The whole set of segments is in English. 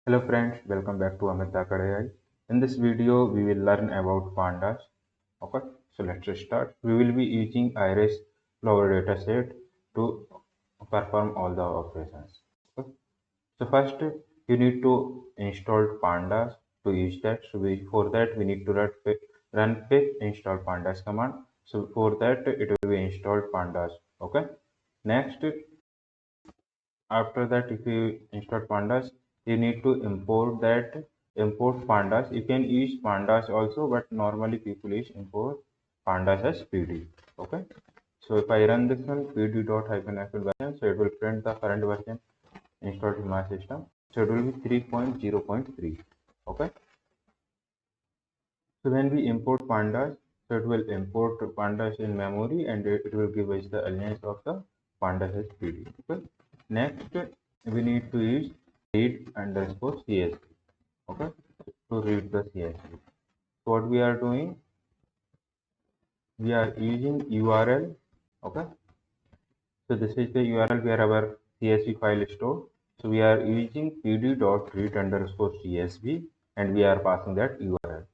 Hello friends, welcome back to Amit Dhakad AI. In this video, we will learn about pandas. Okay, so let's start. We will be using iris flower dataset to perform all the operations. Okay. So first, you need to install pandas to use that. So for that, we need to run pip install pandas command. So for that, it will be installed pandas. Okay. Next, after that, if you install pandas, you need to import pandas. You can use pandas also, but normally people use import pandas as pd. Okay, so if I run this one pd.-f version, so it will print the current version installed in my system. So it will be 3.0.3. okay, so when we import pandas, so it will import pandas in memory and it will give us the alias of the pandas as pd. Okay, next we need to use read underscore csv. Okay, to read the csv. So what we are doing, we are using url. Okay, so this is the url where our csv file is stored. So we are using pd.read underscore csv and we are passing that url.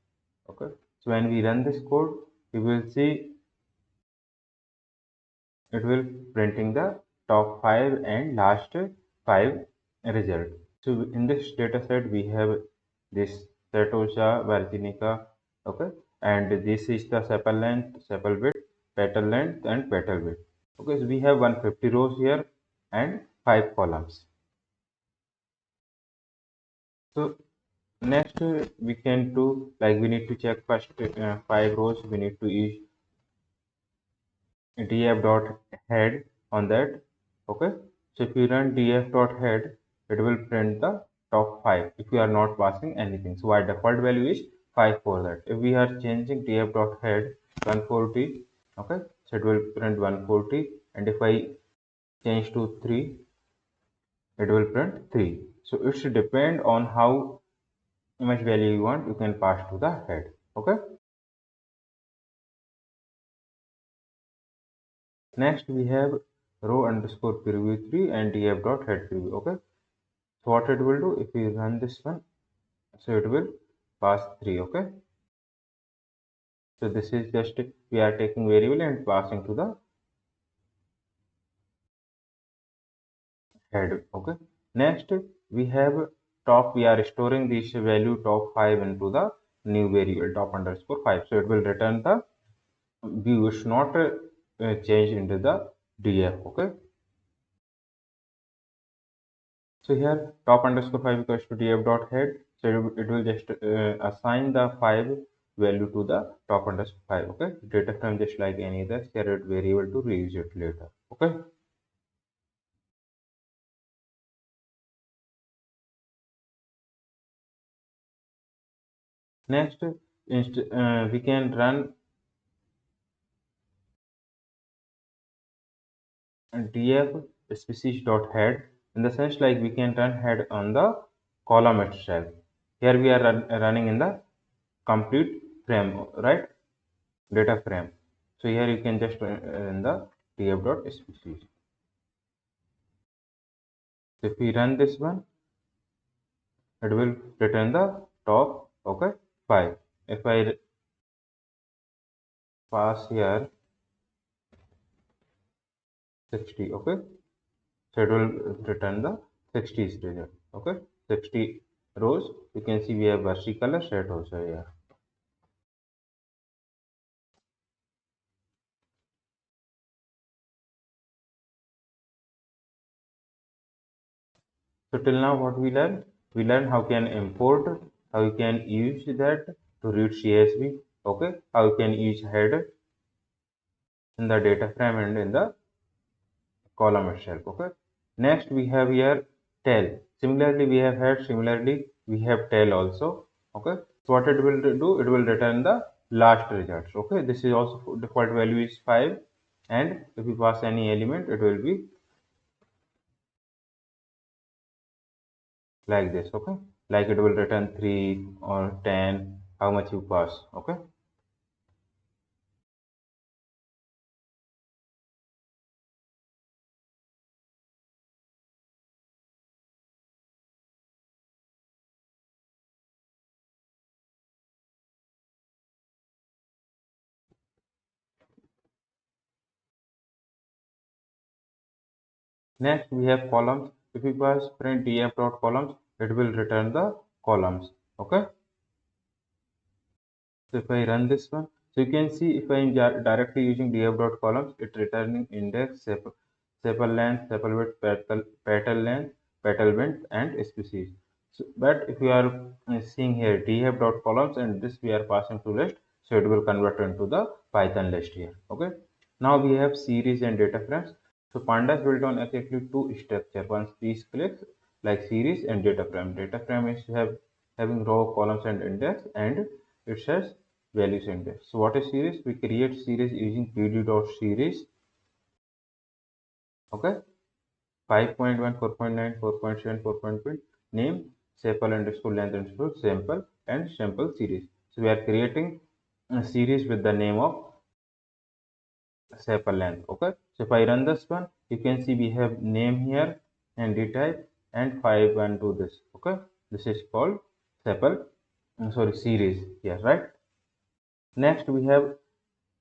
Okay, so when we run this code, you will see it will printing the top 5 and last 5 result. So in this data set we have this Satosha, Virginica, okay, and this is the sepal length, sepal width, petal length and petal width. Okay, so we have 150 rows here and 5 columns. So next we can do, like, we need to check first 5 rows. We need to use df.head on that. Okay, so if you run df.head, it will print the top 5 if you are not passing anything. So our default value is 5 for that. If we are changing df.head 140, okay, so it will print 140, and if I change to 3, it will print 3. So it should depend on how much value you want, you can pass to the head. Okay, next we have row underscore preview 3 and df.head preview. Okay, so what it will do, if we run this one, so it will pass 3. Okay, so this is just, we are taking variable and passing to the head. Okay, next we have top. We are storing this value top 5 into the new variable top underscore 5, so it will return the view. It's not change into the df. Okay, so here top underscore 5 equals to df dot head, so it will just assign the 5 value to the top underscore 5. Okay, data frame just like any other shared variable to reuse it later. Okay, next we can run df species dot head, in the sense like we can run head on the column itself. Here we are running in the complete frame, right, data frame. So here you can just run the df dot species. If we run this one, it will return the top, okay, 5. If I pass here 60, okay, so it will return the 60 result. Okay, 60 rows. You can see we have color set also here. So till now what we learned? We learned how can import, how you can use that to read CSV, okay, how you can use head in the data frame and in the column itself. Okay, next we have here tail. Similarly we have head, similarly we have tail also. Okay, so what it will do, it will return the last results. Okay, this is also default value is 5, and if you pass any element, it will be like this. Okay, like it will return 3 or 10, how much you pass. Okay, Next we have columns. If we pass print df dot columns, it will return the columns. Okay. So if I run this one, so you can see if I am directly using df dot columns, it returning index, sepal length, sepal width, petal length, petal width, and species. So, but if you are seeing here df dot columns and this we are passing to list, so it will convert into the Python list here. Okay. Now we have series and data frames. So pandas built on exactly two structure. One piece clicks like series and data frame. Data frame is having row, columns, and index, and it says values index. So what is series? We create series using pd.series. Okay, 5.1, 4.9, 4.7, 4.8. Name sample underscore length underscore sample and sample series. So we are creating a series with the name of sample length. Okay, so if I run this one, you can see we have name here and dtype and 5 and do this. Okay, this is called sample. Sorry, series here, right? Next we have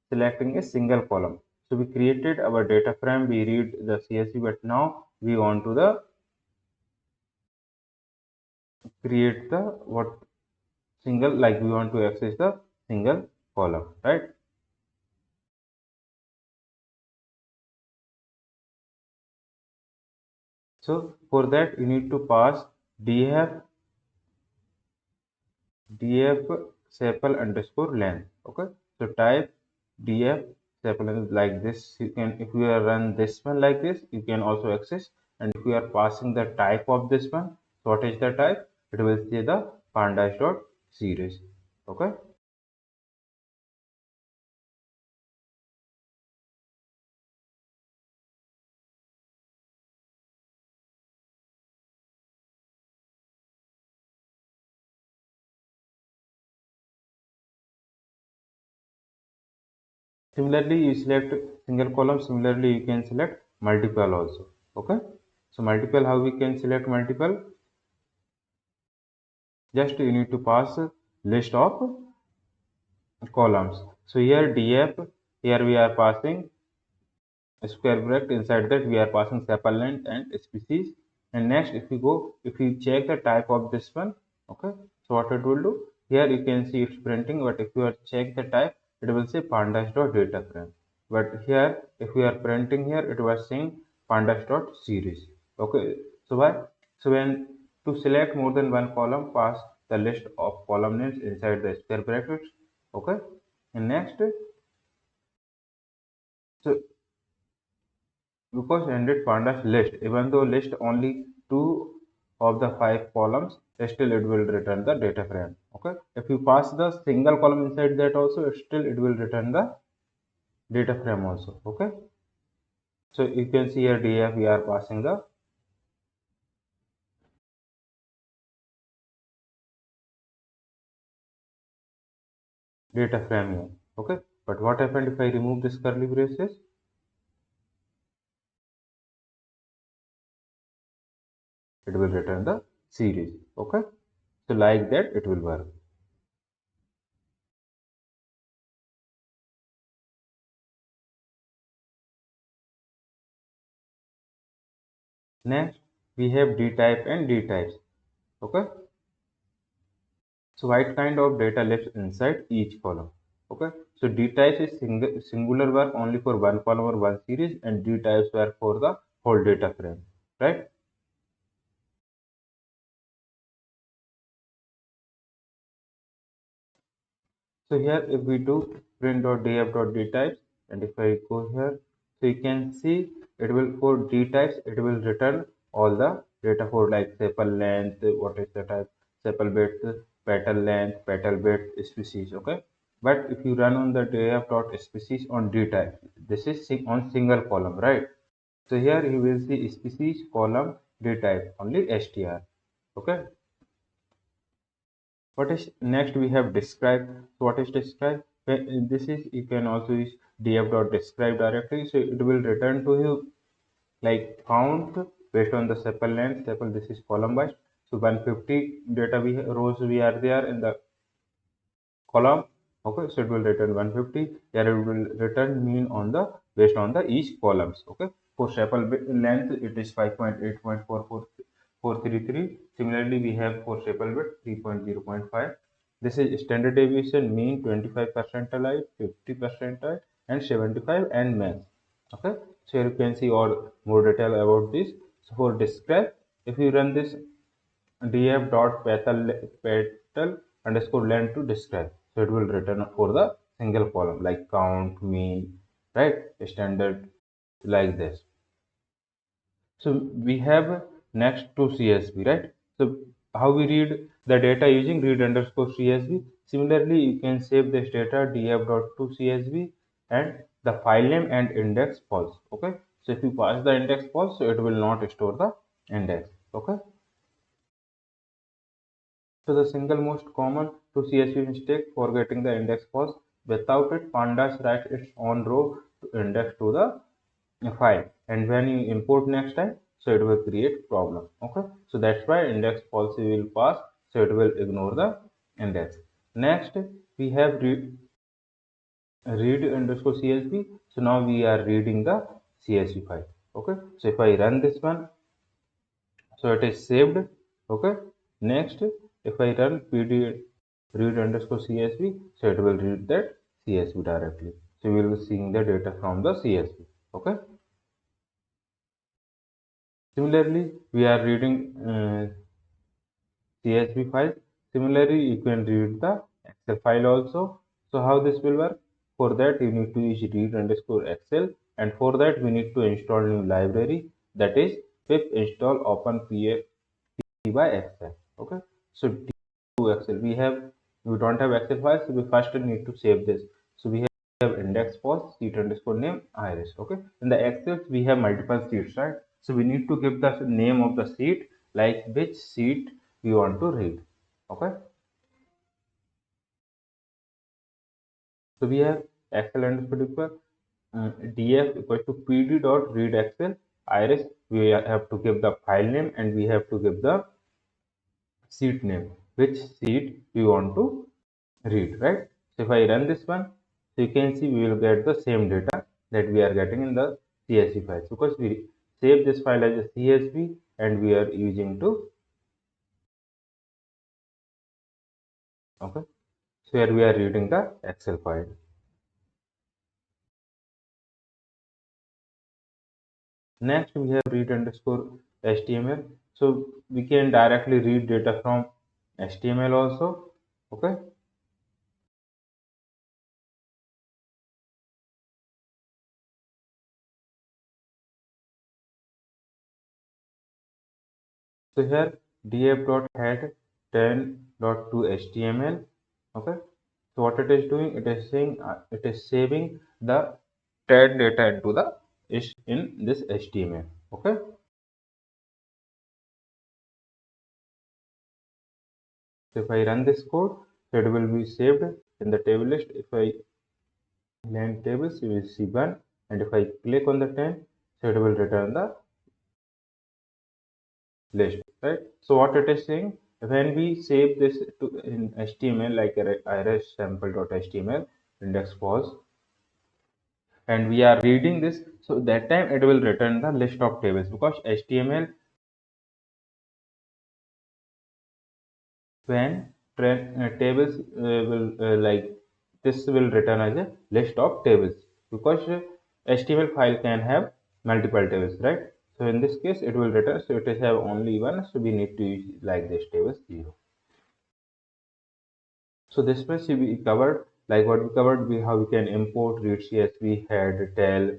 selecting a single column. So we created our data frame, we read the CSV, but now we want to the create the what single, like we want to access the single column, right? So for that you need to pass df df sepal underscore length. Okay, so type df sepal length like this. You can, if you run this one like this, you can also access. And if you are passing the type of this one, so what is the type? It will say the pandas dot series. Okay. Similarly, you select single column. Similarly, you can select multiple also. Okay. So multiple, how we can select multiple? Just you need to pass list of columns. So here df, here we are passing square bracket, inside that we are passing sepal length and species. And next if you go, if you check the type of this one, okay, so what it will do, here you can see it's printing, but if you are check the type, it will say pandas dot data frame. But here if we are printing here, it was saying pandas dot series. Okay, so why? So when to select more than one column, pass the list of column names inside the square brackets. Okay, and next, so because ended pandas list, even though list only two of the five columns, still it will return the data frame. Okay, if you pass the single column inside that also, still it will return the data frame also. Okay, so you can see here df we are passing the data frame here. Okay, but what happened if I remove this curly braces? It will return the series. Okay, so like that it will work. Next we have dtype and dtypes. Okay, so what kind of data lives inside each column? Okay, so D types is singular work only for one column or one series, and D types were for the whole data frame, right? So here if we do print.df.d types, and if I go here, so you can see it will, for D types it will return all the data for like sepal length, what is the type, sepal width, petal length, petal width, species. Okay, but if you run on the df.species on D type, this is on single column, right? So here you will see species column dtype only str. Okay. What is next? We have describe. So what is describe? This is, you can also use df.describe directly. So it will return to you like count based on the sepal length. Sepal, this is column wise. So 150 data rows we are there in the column. Okay, so it will return 150. Here it will return mean on the based on the each columns. Okay, For sepal length, it is 5.8.44433. Similarly, we have for sepal width 3.0.5. This is standard deviation, mean 25 percentile, 50 percentile, and 75 and max. Okay, so here you can see all more detail about this. So for describe, if you run this df.petal underscore length to describe, so it will return for the single column like count, mean, right, standard, like this. So we have next to CSV, right? So how we read the data using read underscore CSV. Similarly, you can save this data df.to CSV and the file name and index false. Okay. So if you pass the index false, so it will not store the index. Okay. So the single most common to CSV mistake, forgetting the index false. Without it, Pandas writes its own row to index to the file, and when you import next time, so it will create problem. Okay, so that's why index policy will pass, so it will ignore the index. Next, we have read underscore CSV. So now we are reading the CSV file. Okay, so if I run this one, so it is saved. Okay, next, if I run pd read underscore CSV, so it will read that CSV directly. So we will be seeing the data from the CSV. Okay. Similarly, we are reading CSV file. Similarly, you can read the Excel file also. So how this will work? For that, you need to use read underscore Excel, and for that, we need to install new library, that is pip install open PA by Excel. Okay. So to Excel, we don't have Excel files, so we first need to save this. So we have index post sheet underscore name iris. Okay. In the Excel, we have multiple sheets, right? So we need to give the name of the sheet, like which sheet we want to read. Okay. So we have Excel underscore df equals to pd dot read Excel iris. We have to give the file name and we have to give the sheet name, which sheet we want to read, right? So if I run this one, so you can see we will get the same data that we are getting in the CSV files, because we save this file as a CSV and we are using to, okay, so here we are reading the Excel file. Next we have read underscore HTML. So we can directly read data from HTML also. Okay. So here df.head 10.2 HTML. Okay. So what it is doing, it is saying it is saving the tag data into the in this HTML. Okay. So if I run this code, so it will be saved in the table list. If I land tables, you will see one, and if I click on the 10, so it will return the list, right? So what it is saying, when we save this to in HTML, like iris sample.html index was, and we are reading this, so that time it will return the list of tables, because HTML, when tables will like this will return as a list of tables, because HTML file can have multiple tables, right? So in this case it will return, so it is have only one, so we need to use like this tables 0. So this much we covered, like what we covered, we how we can import, read CSV, head, tail,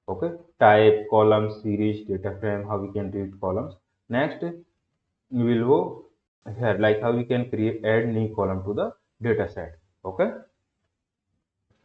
okay, type, column, series, data frame, how we can read columns. Next we will go here, like how we can create add new column to the data set. Okay.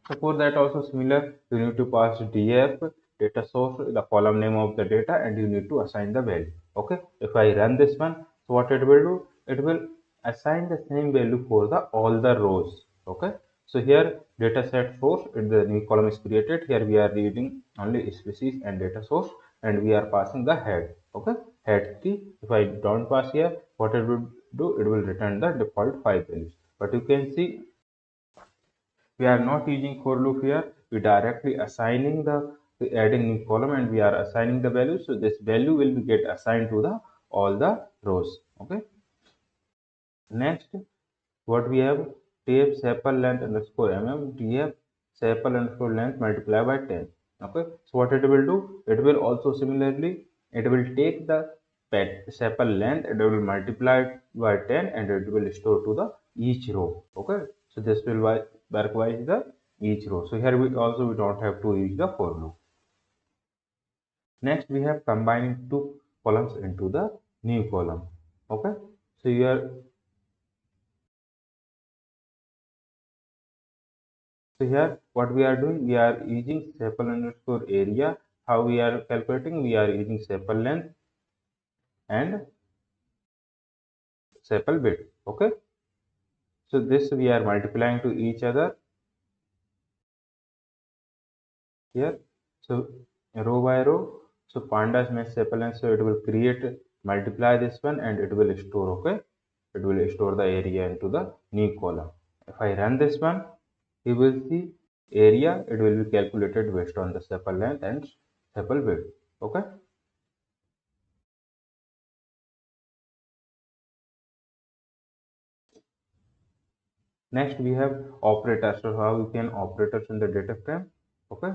So for that also similar, you need to pass df data source, the column name of the data, and you need to assign the value. Okay. If I run this one, so what it will do, it will assign the same value for the all the rows. Okay. So here data set source, the new column is created. Here we are reading only species and data source, and we are passing the head. Okay. Head key. If I don't pass here, what it will do, it will return the default 5 values. But you can see we are not using for loop here. We directly assigning the adding new column and we are assigning the value. So this value will be get assigned to the all the rows. Okay. Next, what we have, tf sample length underscore tf sample underscore length multiply by 10. Okay. So what it will do? It will also similarly, it will take the sample length and it will multiply it by 10 and it will store to the each row. Okay. So this will work wise the each row. So here we don't have to use the for loop. Next, we have combining two columns into the new column. Okay. So here what we are doing, we are using sample underscore area. How we are calculating? We are using sample length and sample width. Okay. So this we are multiplying to each other here. So row by row. So pandas means sample length. So it will create multiply this one and it will store. Okay. It will store the area into the new column. If I run this one, you will see area, it will be calculated based on the sample length and sample width. Okay. Next we have operators. So how you can operators in the data frame. Okay.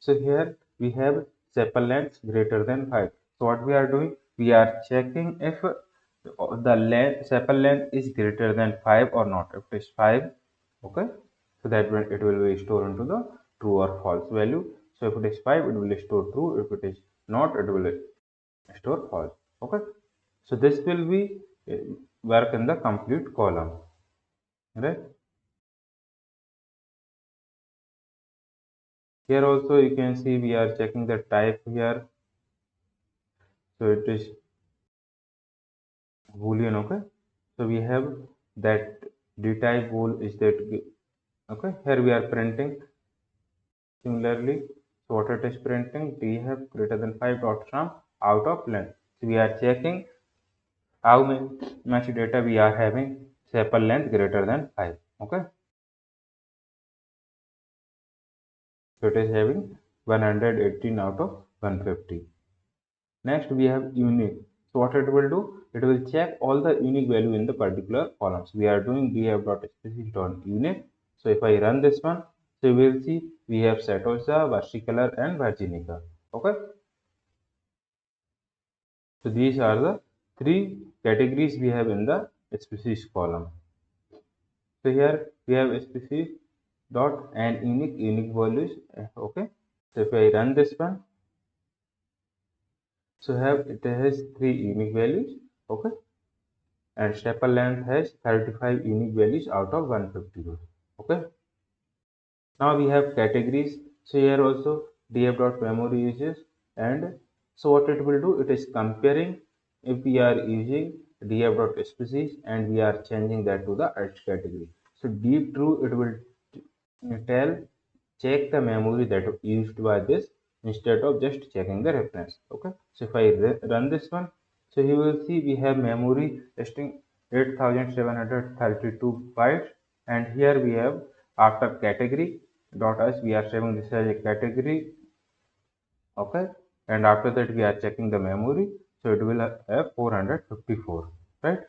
So here we have sample length greater than 5. So what we are doing? We are checking if the length sample length is greater than 5 or not. If it is 5, okay, so that when it will be stored into the true or false value. So if it is 5, it will store true. If it is not, it will store false. Okay. So this will be work in the complete column, right? Here also you can see we are checking the type here. So it is boolean. Okay. So we have that dtype bool is that. Okay. Here we are printing similarly. So what it is printing, df greater than 5 dot sum out of length. So we are checking how much data we are having sample length greater than 5. Okay. So it is having 118 out of 150. Next we have unique. So what it will do? It will check all the unique value in the particular columns. We are doing df.species.unique. So if I run this one, so you will see we have Satosa, versicolor and Virginica. Okay. So these are the three categories we have in the species column. So here we have species dot and unique values. Okay. So if I run this one, so it has three unique values. Okay. And staple length has 35 unique values out of 150 rows. Okay. Now we have categories. So here also df.memory uses, and so what it will do, it is comparing if we are using df.species and we are changing that to the edge category. So deep true, it will tell check the memory that used by this instead of just checking the reference. Okay. So if I run this one, so you will see we have memory string 8732 bytes, and here we have after category dot as we are saving this as a category. Okay. And after that we are checking the memory, so it will have 454, right?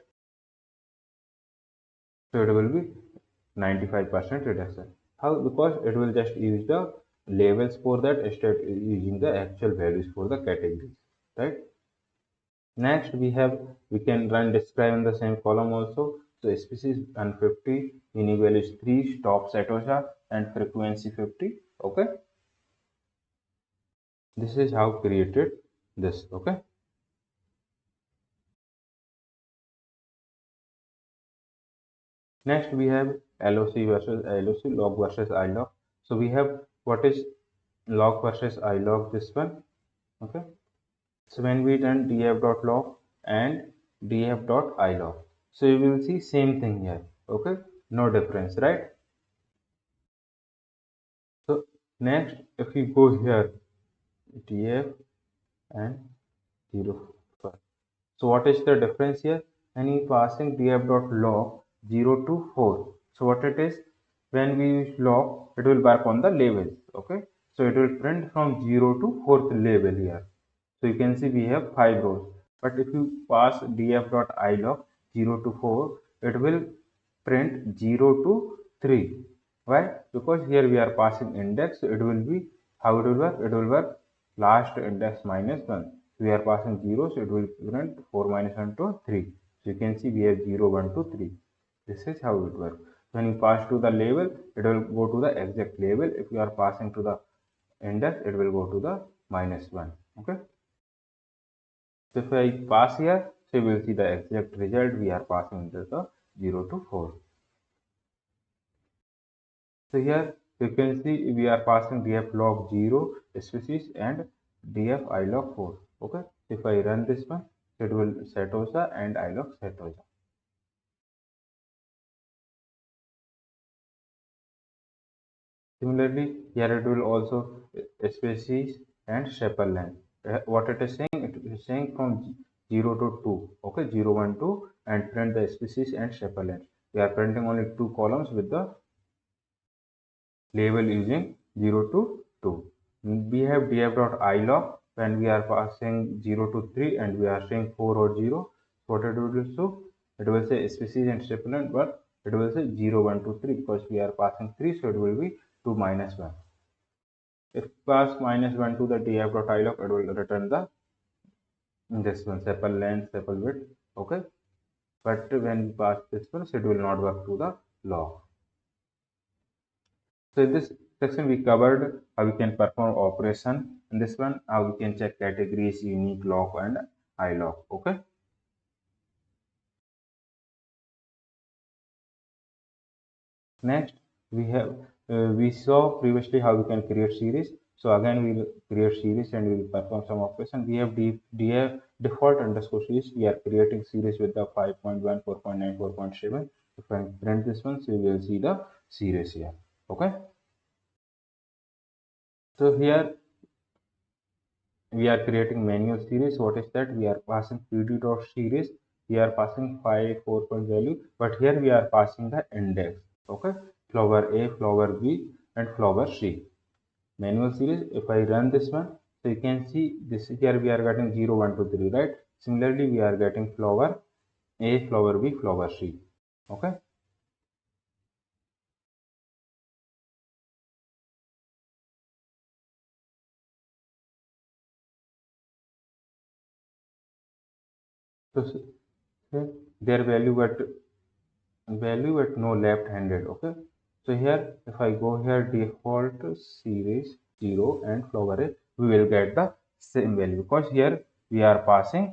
So it will be 95% reduction. How? Because it will just use the labels for that instead of using the actual values for the categories, right? Next we can run describe in the same column also. So species 150, unique value is 3, stop Satosa and frequency 50. Okay. This is how created this. Okay. Next we have LOC versus LOC, log versus ilog. So we have what is log versus ilog, this one. Okay. So when we run df.log and df.ilog, so you will see same thing here. Okay. No difference, right? So next, if you go here, df and 0. So what is the difference here? When we passing df.log 0 to 4. So what it is? When we use log, it will work on the labels. Okay. So it will print from 0 to 4th label here. So you can see we have 5 rows. But if you pass df.ilog 0 to 4, it will print 0 to 3. Why? Because here we are passing index, so it will be, how it will work? It will work last index minus 1. We are passing 0, so it will print 4 minus 1 to 3. So you can see we have 0, 1 to 3. This is how it works. When you pass to the label, it will go to the exact label. If you are passing to the index, it will go to the minus 1. Okay. So if I pass here, so you will see the exact result we are passing into the 0 to 4. So here you can see we are passing df log 0 species and df ilog 4. Okay. If I run this one, it will setosa and ilog setosa. Similarly, here it will also species and sepal length. What it is saying? It is saying from 0 to 2. Okay, 0, 1, 2, and print the species and sepal length. We are printing only 2 columns with the label using 0 to 2. We have df.ilog when we are passing 0 to 3 and we are saying 4 or 0. What it will do? It will say species and stipulate, but it will say 0, 1, 2, 3 because we are passing 3, so it will be 2 minus 1. If pass minus 1 to the df.ilog, it will return the this one, sepal length, sepal width. Okay. But when we pass this one, so it will not work to the log. So in this section we covered how we can perform operation. In this one, how we can check categories, unique, log, and ilog. Okay. Next, we saw previously how we can create series. So again, we will create series and we will perform some operation. We have default underscore series. We are creating series with the 5.1, 4.9, 4.7. If I print this one, so you will see the series here. Okay. So here we are creating manual series. What is that? We are passing pd.series. We are passing 5 4 point value, but here we are passing the index. Okay, flower A, flower B, and flower C. Manual series. If I run this one, so you can see this here we are getting 0 1 2 3, right? Similarly, we are getting flower A, flower B, flower C. Okay. So their value at no left handed. Okay, so here if I go here default series 0 and flower A, we will get the same value because here we are passing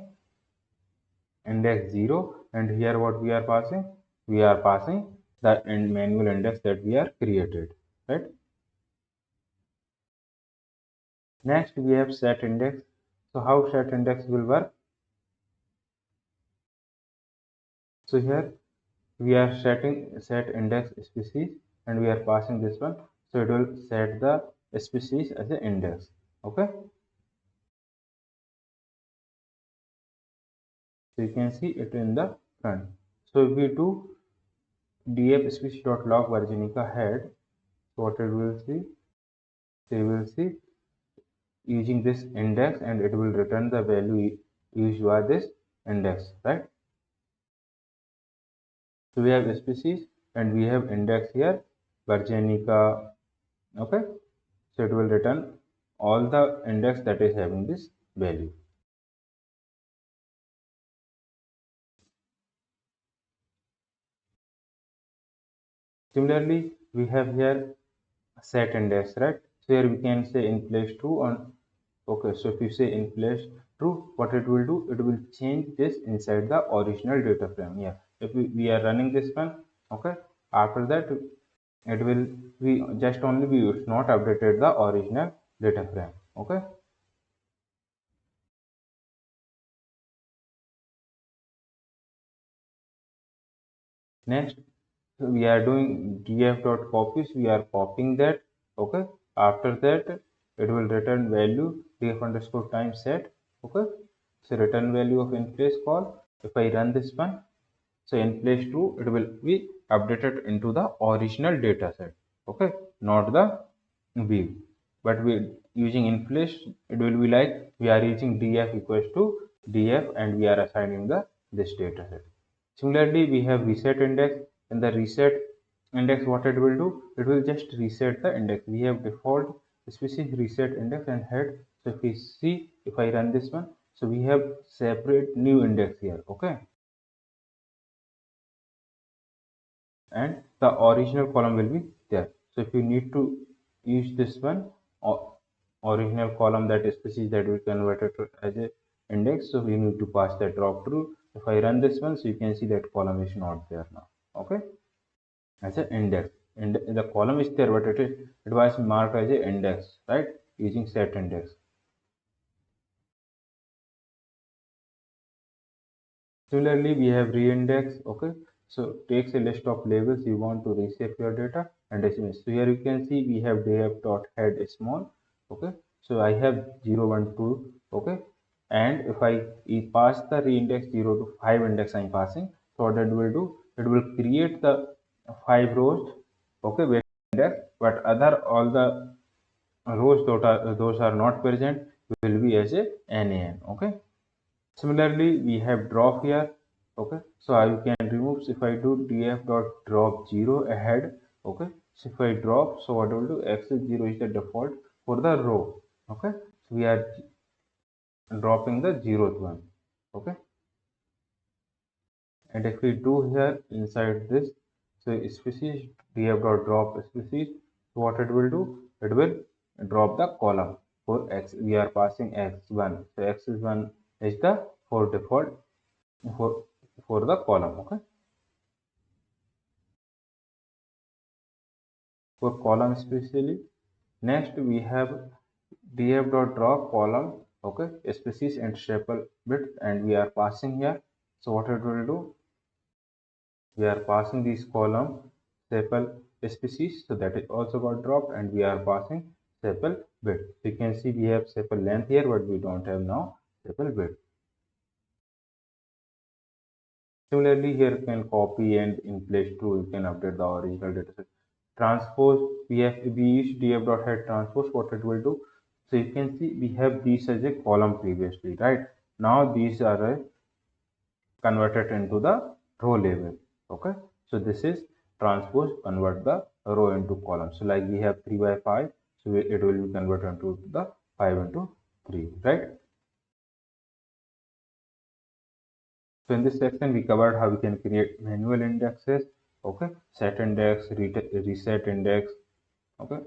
index 0 and here what we are passing, we are passing the manual index that we are created, right? Next we have set index. So how set index will work? So here we are setting set index species and we are passing this one, so it will set the species as an index. Okay, so you can see it in the front. So if we do df species.log virginica head, so what it will see, so you will see using this index and it will return the value used by this index, right? So we have species and we have index here virginica. Okay, so it will return all the index that is having this value. Similarly, we have here set index, right? So here we can say in place true on. Okay, so if you say in place true, what it will do, it will change this inside the original data frame. Yeah, if we are running this one, okay, after that it will, we just only we it's not updated the original data frame. Okay. Next, we are doing df.copies. We are copying that. Okay. After that, it will return value df underscore time set. Okay. So return value of in place call, if I run this one, so in place true, it will be updated into the original data set. Okay, not the view. But we using in place, it will be like we are using df equals to df and we are assigning the this data set. Similarly, we have reset index. In the reset index, what it will do? It will just reset the index. We have default species reset index and head. So if we see, if I run this one, so we have separate new index here. Okay, and the original column will be there. So if you need to use this one original column, that species that we converted as a index, so we need to pass that drop true. If I run this one, so you can see that column is not there now. Okay, as an index, and the column is there, but it was marked as a index, right, using set index. Similarly, we have reindex. Okay, so takes a list of labels you want to reshape your data and dismiss. So here you can see we have df.head small. Okay, so I have 0, 1, 2. Okay, and if I pass the reindex 0 to 5 index I'm passing, so what it will do? It will create the 5 rows. Okay, with index, but other all the rows those are not present will be as a NaN. Okay. Similarly, we have drop here. Okay, so I can remove, if I do df dot drop 0 ahead. Okay, so if I drop, so what will do? X is 0 is the default for the row. Okay, so we are dropping the 0th one. Okay, and if we do here inside this, so species df dot drop species, so what it will do? It will drop the column for x. We are passing x1, so x is 1 is the for default for for the column. Okay, for column especially. Next we have df dot draw column. Okay, species and staple bit, and we are passing here. So what it will do? We are passing this column staple species, so that it also got dropped, and we are passing staple bit. So you can see we have staple length here, but we don't have now staple bit. Similarly, here you can copy and in place too, you can update the original dataset. Transpose, we use df.head transpose, what it will do. So you can see we have these as a column previously, right? Now these are converted into the row level. Okay, so this is transpose, convert the row into column. So like we have 3 by 5, so it will be converted into the 5 into 3, right? So in this section, we covered how we can create manual indexes. Okay, set index, reset index. Okay.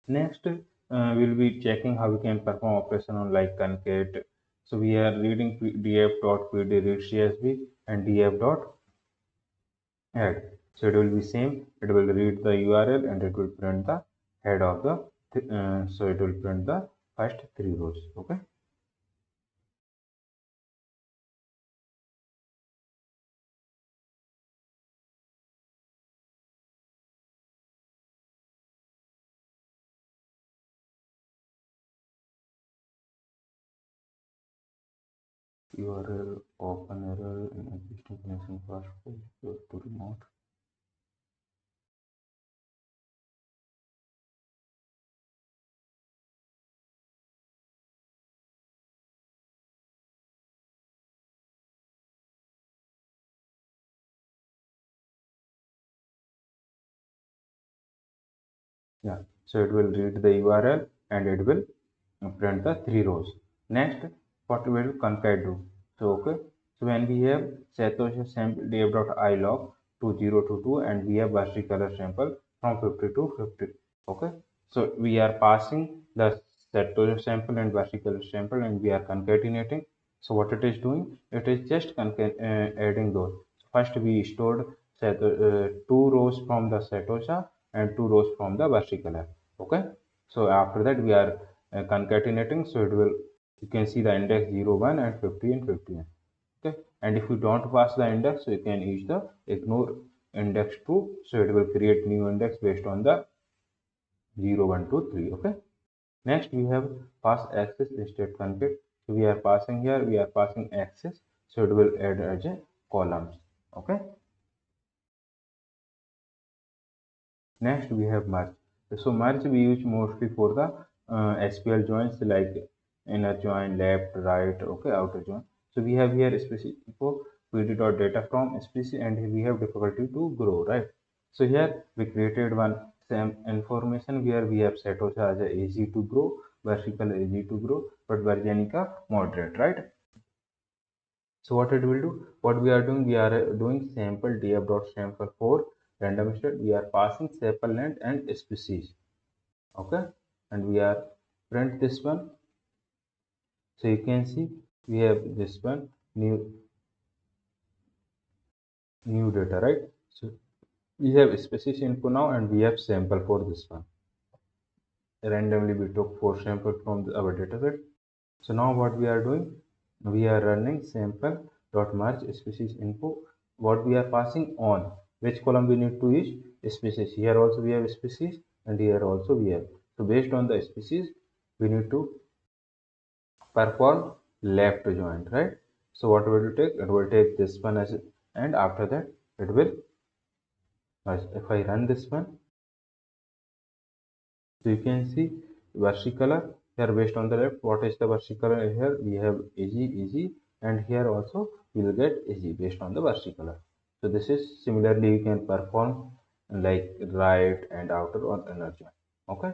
Next, we'll be checking how we can perform operation on like concat. So we are reading df.pd read csv and df.add. So it will be same. It will read the URL and it will print the head of the. So it will print the first 3 rows. Okay. URL open error in existing connection password to remote. Yeah, so it will read the URL and it will print the 3 rows. Next, what we will concat do? So okay, so when we have Satoshi sample dev.ilog to 0 to 2 and we have Basti color sample from 50 to 50. Okay, so we are passing the Satoshi sample and Basti color sample and we are concatenating. So what it is doing? It is just adding those. First we stored 2 rows from the Satoshi and 2 rows from the Basti color. Okay, so after that we are concatenating, so it will, you can see the index 0, 1 and 50 and 51. Okay, and if you don't pass the index, so you can use the ignore index 2, so it will create new index based on the 0, 1, 2, 3. Okay. Next we have pass access instead concat. So we are passing here, we are passing access, so it will add as a columns. Okay. Next we have merge. So merge we use mostly for the SQL joins like inner join, left, right, okay, outer join. So we have here specific for pd.data from species, and we have difficulty to grow, right? So here we created one same information where we have set also as a easy to grow, vertical easy to grow, but Virginica moderate, right? So what it will do? What we are doing? We are doing sample df.sample for random state. We are passing sample length and species. Okay, and we are print this one. So you can see we have this one new data, right? So we have species info now, and we have sample for this one. Randomly we took 4 samples from our dataset. So now what we are doing? We are running sample dot merge species info. What we are passing on? Which column we need to use? Species. Here also we have species, and here also we have. So based on the species, we need to perform left join, right? So what will it take? It will take this one as, and after that it will merge. If I run this one, so you can see versicolor here based on the left. What is the versicolor here? We have easy, and here also we will get easy based on the versicolor. So this is similarly you can perform like right and outer or inner join. Okay.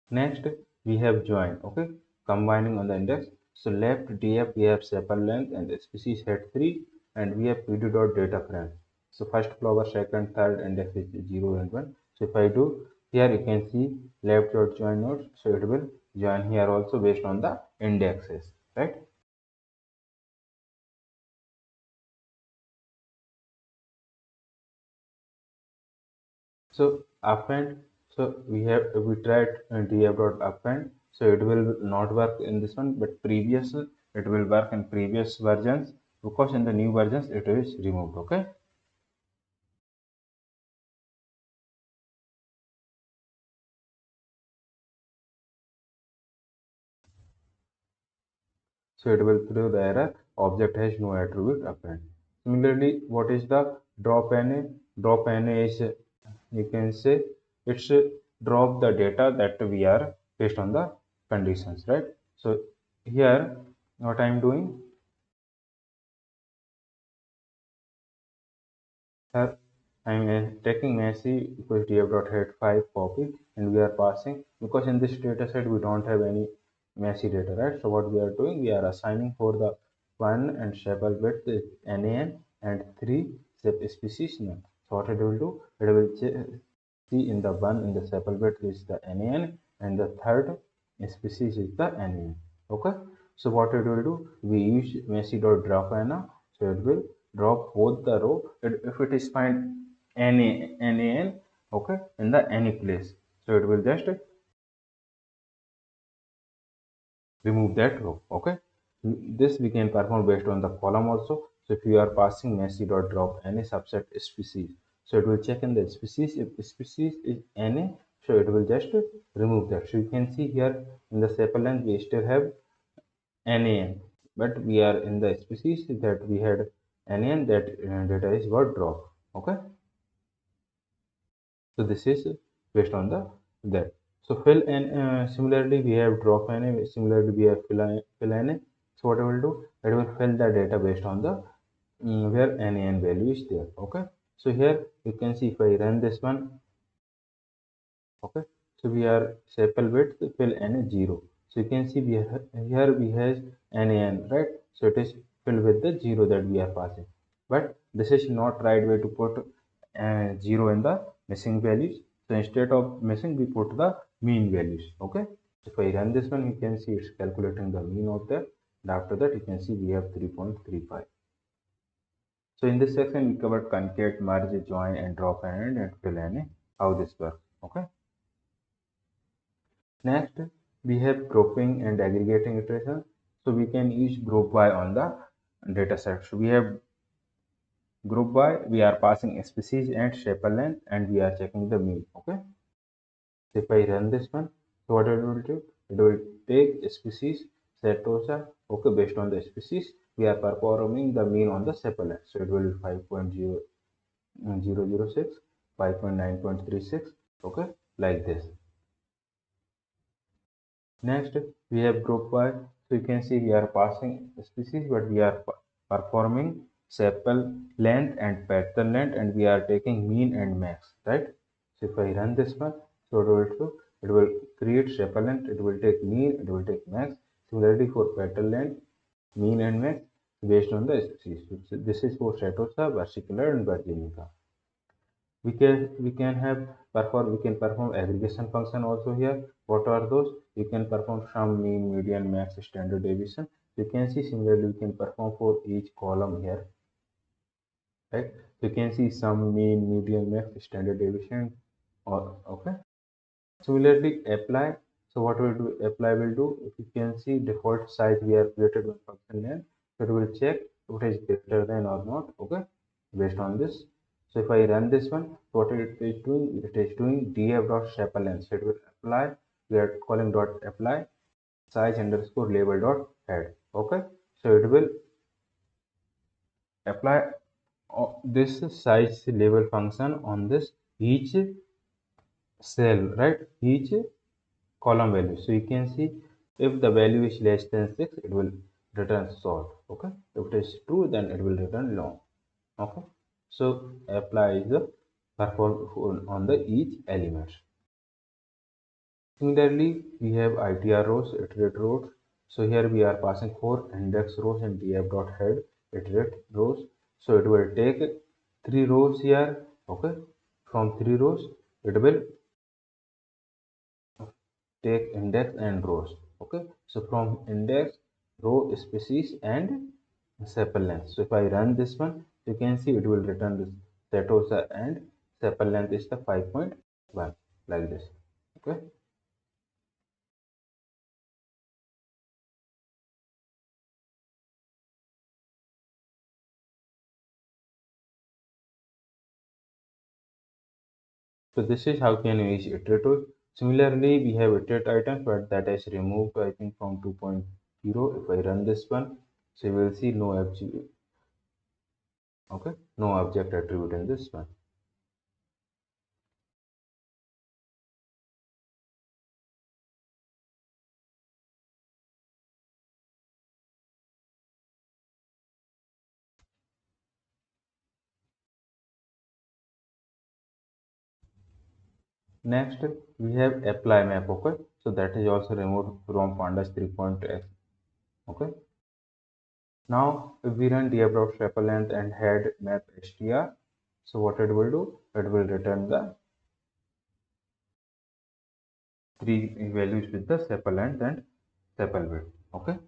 Next we have join. Okay, combining on the index. So left df we have sepal length and species head 3, and we have pd dot data frame. So first flower, second, third index is 0 and 1. So if I do here, you can see left dot join nodes. So it will join here also based on the indexes, right? So append, so we tried df dot append, so it will not work in this one, but previous it will work in previous versions, because in the new versions it is removed. Okay. So it will throw the error object has no attribute append. Similarly, what is the drop NA? Drop NA is, you can say, it's drop the data that we are based on the conditions, right? So here what I am doing, here I am taking Messi equals df dot head 5 copy, and we are passing, because in this data set we don't have any Messi data, right? So what we are doing, we are assigning for the 1 and sample width is NAN, and 3 species name. So what it will do, it will see in the 1 in the sample width is the NAN, and the third species is the NAN. Okay. So what it will do, we use Messi dot drop NA, so it will drop both the row if it is find NAN, okay, in the any place, so it will just remove that row. Okay. This we can perform based on the column also. So if you are passing Messi dot drop any subset species, so it will check in the species. If species is NA, so it will just remove that. So you can see here in the sample length we still have NAN, but we are in the species that we had NAN, that data is got drop. Okay. So this is based on the that. So fill and similarly we have drop NA, similarly we have fill NA. So what I will do, it will fill the data based on the where NaN value is there. Okay. So here you can see if I run this one. Okay. So we are sample width fill NA 0. So you can see we are, here we have NaN, right? So it is filled with the 0 that we are passing. But this is not right way to put 0 in the missing values. So instead of missing, we put the mean values. Okay. If I run this one, you can see it's calculating the mean of that. And after that, you can see we have 3.35. So in this section, we covered concat, merge, join, and drop and fill NA, how this works. Okay. Next, we have grouping and aggregating iteration. So we can use group by on the data set. So we have group by, we are passing species and staple length, and we are checking the mean. Okay. If I run this one, so what it will do? It will take species setosa. Okay, based on the species, we are performing the mean on the staple length. So it will be 5.006, 5.936. Okay, like this. Next, we have group by. So you can see we are passing species, but we are performing sepal length and petal length, and we are taking mean and max, right? So if I run this one, so it will create sepal length, it will take mean, it will take max. Similarly for petal length, mean and max based on the species. So this is for Stratosa, versicolor, and Virginica. We can perform aggregation function also here. What are those? You can perform sum, mean, median, max, standard deviation. You can see similarly we can perform for each column here, right? You can see sum, mean, median, max, standard deviation, or okay. Similarly apply. So what will do? Apply will do, if you can see default size we have created one function name, so it will check if it is greater than or not. Okay, based on this. So if I run this one, what it is doing? It is doing df.shape-length. So it will apply. We are calling dot apply size underscore label dot head. Okay, so it will apply this size label function on this each cell, right? Each column value. So you can see if the value is less than 6, it will return short. Okay, if it is true, then it will return long. Okay, so apply is the perform on the each element. Similarly, we have itr rows, iterate rows. So here we are passing 4 index rows and df.head iterate rows. So it will take 3 rows here. Okay, from 3 rows it will take index and rows. Okay, so from index, row, species, and sepal length. So if I run this one, you can see it will return this setosa, and sepal length is the 5.1, like this. Okay, so this is how can you use iterator. Similarly, we have iterate items, but that is removed I think from 2.0. If I run this one, so you will see no object. Okay, no object attribute in this one. Next, we have apply map. Okay, so that is also removed from Pandas 3.x. Okay, now if we run df.shape length and head map str, so what it will do? It will return the three values with the sepal length and sepal width. Okay,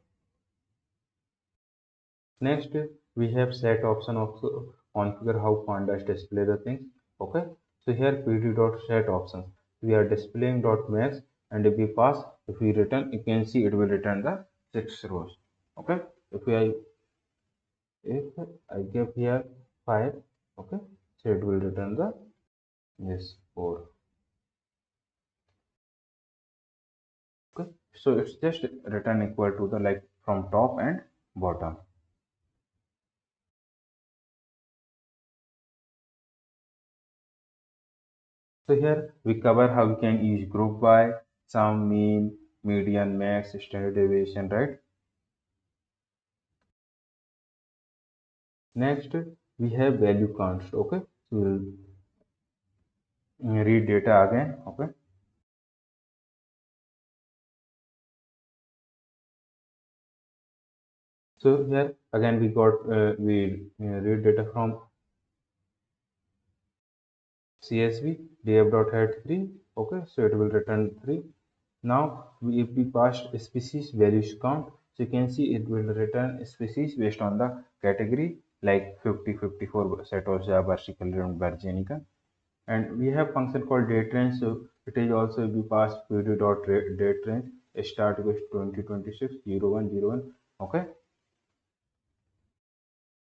next we have set option of configure how Pandas display the things. Okay, so here pd.set options, we are displaying dot max, and if we pass, if we return, you can see it will return the 6 rows. Okay, if I give here 5, okay, so it will return the this 4. Okay, so it's just return equal to the like from top and bottom. So here we cover how we can use group by, sum, mean, median, max, standard deviation, right? Next we have value const. Okay, so we'll read data again. Okay, so here again we got read data from CSV df.head 3. Okay, so it will return 3. Now if we pass species values count, so you can see it will return species based on the category like 50, 54 Setosa, versicolor, and Virginica. And we have function called date range. So it is also if we pass pd.date range start with 2026 0101. Okay,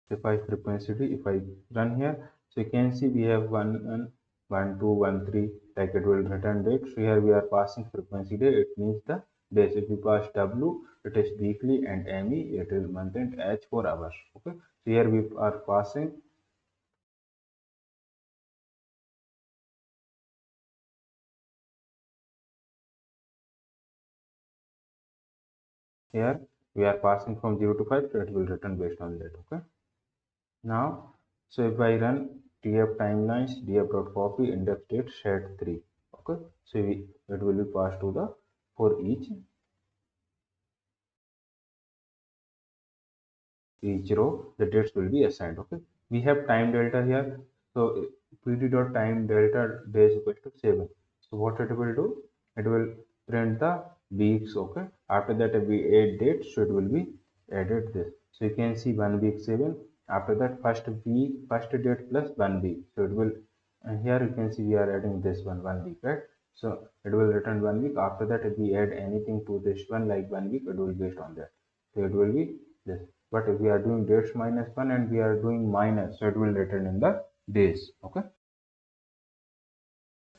If I frequency D, if I run here, so you can see we have 1, 2, 1, 3, like it will return date. So here we are passing frequency day, it means the days. If we pass W, it is weekly, and ME, it is month, and H for hours. Okay, so here we are passing. Here we are passing from 0 to 5, so it will return based on that. Okay. Now, so if I run df timelines, df.copy index date set 3. Okay. So it will be passed to the for each row, the dates will be assigned. Okay. We have time delta here. So pd.time delta days equal to 7. So what it will do? It will print the weeks. Okay. After that, if we add dates, so it will be added this. So you can see 1 week 7. After that, first date plus 1 week. So it will, here you can see we are adding this one week, right? So it will return 1 week. After that, if we add anything to this one like 1 week, it will be based on that. So it will be this. But if we are doing dates minus 1 and we are doing minus, so it will return in the days. Okay.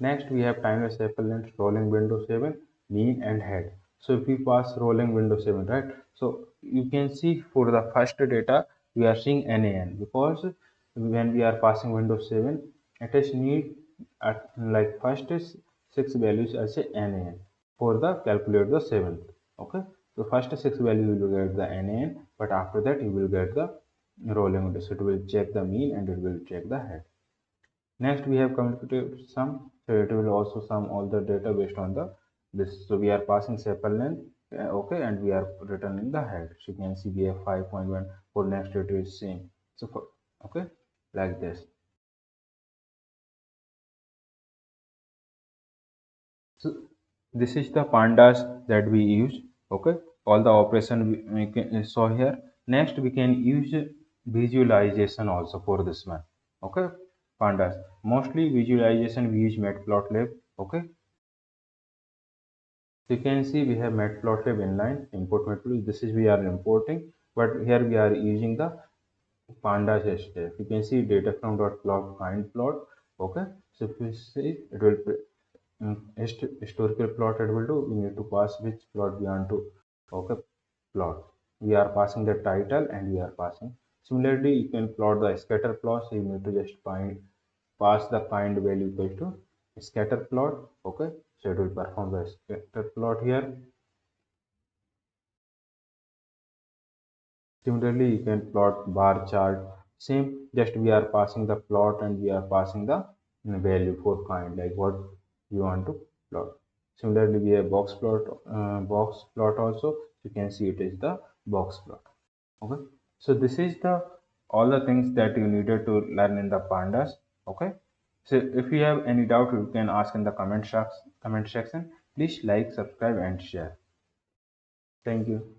Next, we have timeless sample length, rolling window 7, mean and head. So if we pass rolling window 7, right? So you can see for the first data, we are seeing NaN, because when we are passing window 7, it is need at like first is 6 values as a NaN for the calculate the 7th. Okay. So first 6 value you will get the NaN, but after that you will get the rolling window. So it will check the mean and it will check the head. Next, we have commutative sum. So it will also sum all the data based on the this. So we are passing sample length, okay, and we are returning the head. So you can see we have 5.1 for next data is same. So for okay, like this. So this is the pandas that we use. Okay, all the operation we can saw here. Next, we can use visualization also for this one. Okay, pandas. Mostly visualization we use matplotlib. Okay, so you can see we have matplotlib inline import matplotlib. This is we are importing, but here we are using the pandas step. You can see data from dot plot find plot. Okay, so if you see it will historical plot it will do. We need to pass which plot we want to okay plot. We are passing the title and we are passing. Similarly, you can plot the scatter plot. So you need to just pass the kind value equal to scatter plot. Okay, so it will perform the scatter plot here. Similarly, you can plot bar chart. Same, just we are passing the plot and we are passing the value for kind, like what you want to plot. Similarly, we have box plot also. You can see it is the box plot. Okay, so this is the all the things that you needed to learn in the pandas. Okay, so if you have any doubt, you can ask in the comment section. Please like, subscribe, and share. Thank you.